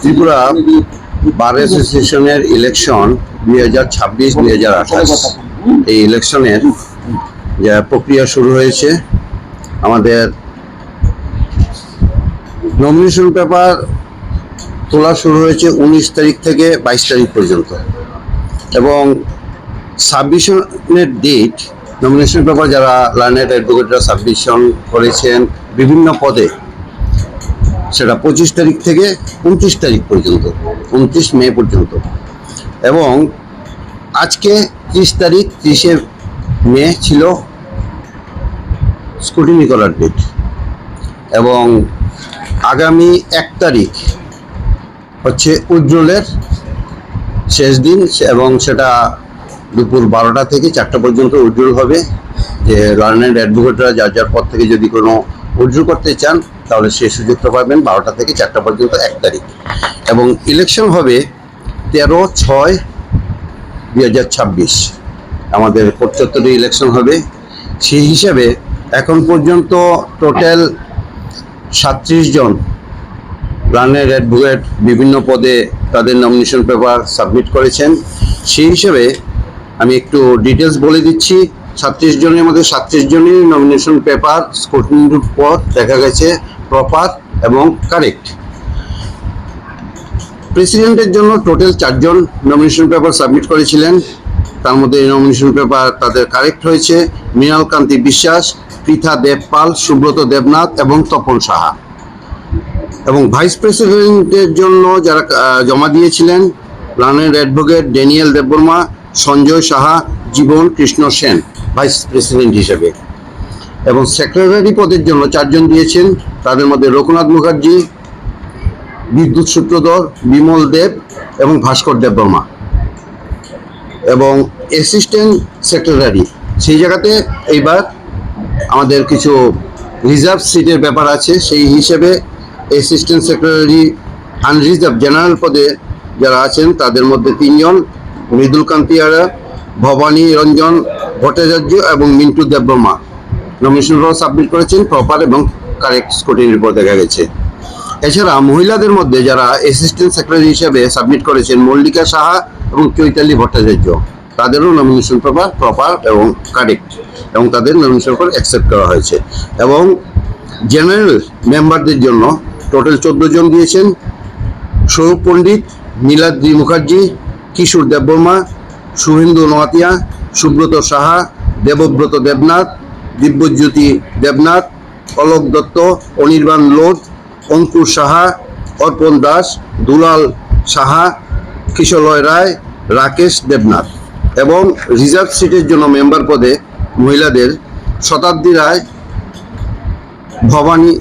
ত্রিপুরা বার অ্যাসোসিয়েশনের ইলেকশন 2026-2028 এই ইলেকশনের যে প্রক্রিয়া শুরু হয়েছে। আমাদের নমিনেশন পেপার তোলা শুরু হয়েছে 19 তারিখ থেকে 22 তারিখ পর্যন্ত, এবং সাবমিশনের ডেট, নমিনেশন পেপার যারা লার্নেড অ্যাডভোকেটরা সাবমিশন করেছেন বিভিন্ন পদে, সেটা 25 তারিখ থেকে 29 তারিখ পর্যন্ত, 29 মে পর্যন্ত। এবং আজকে 30 তারিখ, 30শে মে ছিল স্ক্রুটিনি করার ডেট, এবং আগামী 1 তারিখ হচ্ছে উইথড্রলের শেষ দিন, এবং সেটা দুপুর 12টা থেকে 4টা পর্যন্ত উইথড্রল হবে। যে লার্নেড অ্যাডভোকেটরা যার যার পদ থেকে যদি কোনো উইথড্র করতে চান তাহলে সেই সুযোগটা পাবেন 12টা থেকে 4টা পর্যন্ত 1 তারিখ। এবং ইলেকশন হবে 13/6/2026, আমাদের কোর্ট চত্বরে ইলেকশন হবে। সেই হিসাবে এখন পর্যন্ত টোটাল 37 জন লার্নেড অ্যাডভোকেট বিভিন্ন পদে তাদের নমিনেশন পেপার সাবমিট করেছেন। সেই হিসাবে আমি একটু ডিটেলস বলে দিচ্ছি। 36 জনের মধ্যে 37 জনের নমিনেশন পেপার স্ক্রুটিনির পর দেখা গেছে প্রপার এবং কারেক্ট। প্রেসিডেন্টের জন্য টোটাল 4 জন নমিনেশন পেপার সাবমিট করেছিলেন, তার মধ্যে নমিনেশন পেপার তাদের কারেক্ট হয়েছে মৃণাল কান্তি বিশ্বাস, পৃথা দেবপাল, সুব্রত দেবনাথ এবং তপন সাহা। এবং ভাইস প্রেসিডেন্টের জন্য যারা জমা দিয়েছিলেন, learned advocate Daniel Debbarma, Sanjay Saha, Jiban Krishna Sen vice president হিসেবে। এবং সেক্রেটারি পদের জন্য 4 জন দিয়েছেন, তাদের মধ্যে রঘুনাথ মুখার্জি, বিদ্যুৎ সূত্রধর, বিমল দেব এবং ভাস্কর দেববর্মা। এবং অ্যাসিস্ট্যান্ট সেক্রেটারি, সেই জায়গাতে এইবার আমাদের কিছু রিজার্ভ সিটের ব্যাপার আছে। সেই হিসেবে অ্যাসিস্ট্যান্ট সেক্রেটারি আনরিজার্ভ জেনারেল পদে যারা আছেন তাদের মধ্যে 3 জন, মৃদুল কান্তি আরা, ভবানী রঞ্জন ভট্টাচার্য এবং মিন্টু দেববর্মা নমিনেশন সাবমিট করেছেন প্রপার এবং কারেক্ট স্ক্রুটিনির পর দেখা গেছে। এছাড়া মহিলাদের মধ্যে যারা অ্যাসিস্ট্যান্ট সেক্রেটারি হিসেবে সাবমিট করেছেন মল্লিকা সাহা এবং চৈতালি ভট্টাচার্য, তাদেরও নমিনেশন পেপার প্রপার এবং কারেক্ট, এবং তাদের নমিনেশন পেপার অ্যাকসেপ্ট করা হয়েছে। এবং জেনারেল মেম্বারদের জন্য টোটাল 14 জন দিয়েছেন, সৌরভ পণ্ডিত, নীলাদ্রি মুখার্জি, কিশোর দেববর্মা, শুভেন্দু নোয়াতিয়া, সুব্রত সাহা, দেবব্রত দেবনাথ, দিব্যজ্যোতি দেবনাথ, অলোক দত্ত, অনির্বাণ লোধ, অঙ্কুর সাহা, অর্পণ দাস, দুলাল সাহা, কিশলয় রায়, রাকেশ দেবনাথ। এবং রিজার্ভ সিটের জন্য মেম্বার পদে মহিলাদের শতাব্দী রায়, ভবানী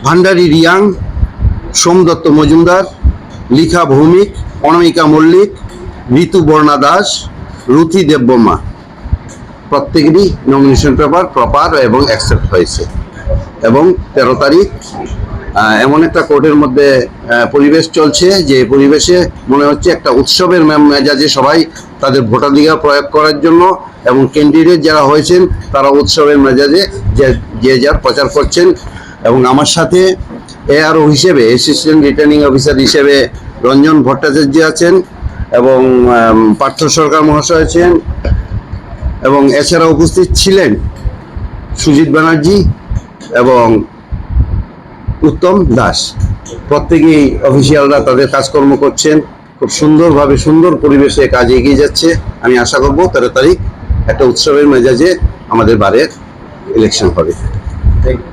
ভান্ডারী রিয়াং, সোমদত্ত মজুমদার, লিখা ভৌমিক, অনামিকা মল্লিক, ঋতু বর্ণা দাস, রুথি দেববর্মা। প্রত্যেকেরই নমিনেশন পেপার প্রপার এবং অ্যাকসেপ্ট হয়েছে। এবং 13 তারিখ এমন একটা কোর্টের মধ্যে পরিবেশ চলছে, যে পরিবেশে মনে হচ্ছে একটা উৎসবের মেজাজে সবাই তাদের ভোটাধিকার প্রয়োগ করার জন্য, এবং ক্যান্ডিডেট যারা হয়েছেন তারা উৎসবের মেজাজে যে যার প্রচার করছেন। এবং আমার সাথে এআরও হিসেবে, অ্যাসিস্ট্যান্ট রিটার্নিং অফিসার হিসেবে রঞ্জন ভট্টাচার্য আছেন, এবং পার্থ সরকার মহাশয় আছেন, এবং এছাড়া উপস্থিত ছিলেন সুজিত ব্যানার্জি এবং উত্তম দাস। প্রত্যেকেই অফিসিয়ালরা তাদের কাজকর্ম করছেন, খুব সুন্দরভাবে সুন্দর পরিবেশে কাজ এগিয়ে যাচ্ছে। আমি আশা করব 13 তারিখ একটা উৎসবের মেজাজে আমাদের বারের ইলেকশন হবে। Thank you.